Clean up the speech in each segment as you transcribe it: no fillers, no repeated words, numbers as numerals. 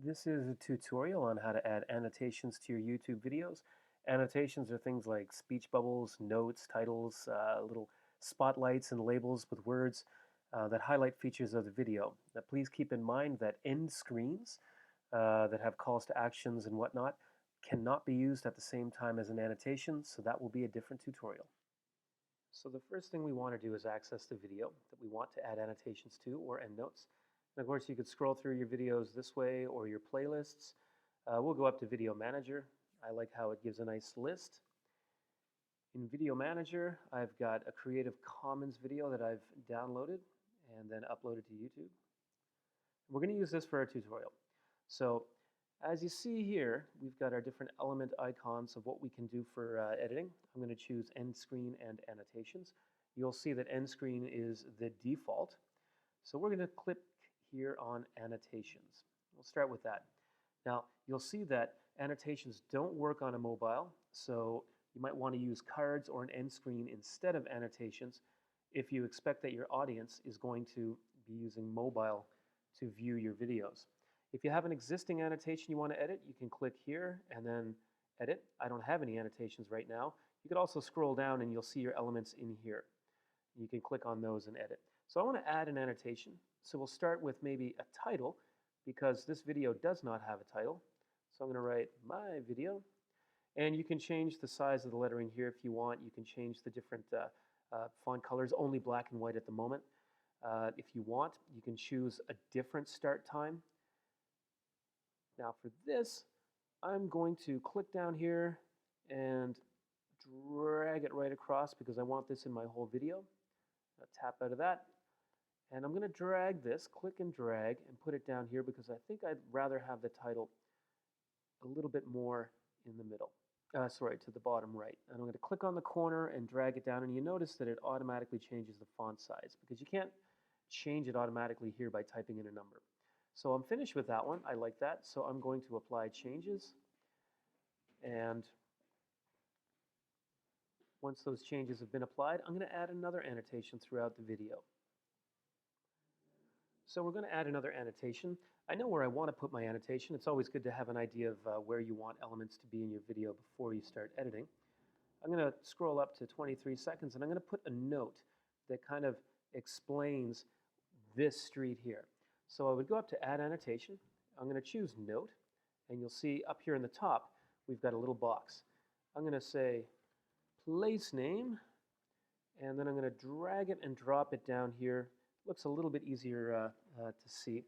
This is a tutorial on how to add annotations to your YouTube videos. Annotations are things like speech bubbles, notes, titles, little spotlights and labels with words that highlight features of the video. Now, please keep in mind that end screens that have calls to actions and whatnot cannot be used at the same time as an annotation, so that will be a different tutorial. So the first thing we want to do is access the video that we want to add annotations to or endnotes. And of course, you could scroll through your videos this way or your playlists. We'll go up to Video Manager. I like how it gives a nice list. In Video Manager, I've got a Creative Commons video that I've downloaded and then uploaded to YouTube. We're going to use this for our tutorial. So as you see here, we've got our different element icons of what we can do for editing. I'm going to choose end screen and annotations. You'll see that end screen is the default. So we're going to click here on annotations. We'll start with that. Now you'll see that annotations don't work on a mobile, so you might want to use cards or an end screen instead of annotations if you expect that your audience is going to be using mobile to view your videos. If you have an existing annotation you want to edit, you can click here and then edit. I don't have any annotations right now. You could also scroll down and you'll see your elements in here. You can click on those and edit. So I want to add an annotation. So we'll start with maybe a title because this video does not have a title. So I'm going to write my video. And you can change the size of the lettering here if you want. You can change the different font colors, only black and white at the moment. If you want, you can choose a different start time. Now for this, I'm going to click down here and drag it right across because I want this in my whole video. I'll tap out of that. And I'm going to drag this, click and drag, and put it down here because I think I'd rather have the title a little bit more in the middle. Sorry, to the bottom right. And I'm going to click on the corner and drag it down, and you notice that it automatically changes the font size because you can't change it automatically here by typing in a number. So I'm finished with that one. I like that. So I'm going to apply changes. And once those changes have been applied, I'm going to add another annotation throughout the video. So we're going to add another annotation. I know where I want to put my annotation. It's always good to have an idea of where you want elements to be in your video before you start editing. I'm going to scroll up to 23 seconds and I'm going to put a note that kind of explains this street here. So I would go up to Add Annotation. I'm going to choose Note, and you'll see up here in the top we've got a little box. I'm going to say Place Name, and then I'm going to drag it and drop it down here. Looks a little bit easier to see.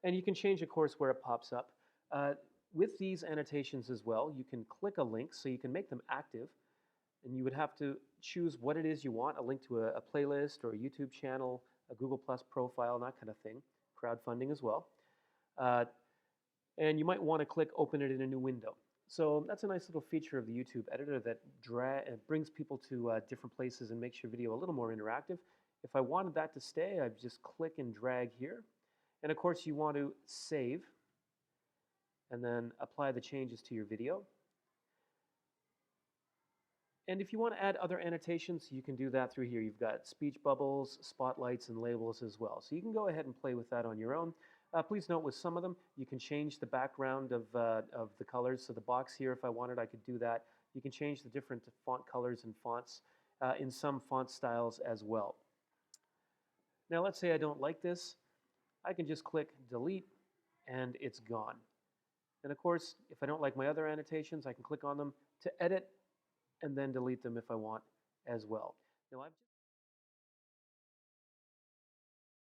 And you can change, of course, where it pops up. With these annotations as well, you can click a link so you can make them active. And you would have to choose what it is you want, a link to a playlist or a YouTube channel, a Google Plus profile, that kind of thing. Crowdfunding as well. And you might want to click Open it in a new window. So that's a nice little feature of the YouTube editor that brings people to different places and makes your video a little more interactive. If I wanted that to stay, I'd just click and drag here. And of course, you want to save and then apply the changes to your video. And if you want to add other annotations, you can do that through here. You've got speech bubbles, spotlights, and labels as well. So you can go ahead and play with that on your own. Please note with some of them, you can change the background of the colors. So the box here, if I wanted, I could do that. You can change the different font colors and fonts in some font styles as well. Now let's say I don't like this. I can just click Delete, and it's gone. And of course, if I don't like my other annotations, I can click on them to edit and then delete them if I want as well. Now,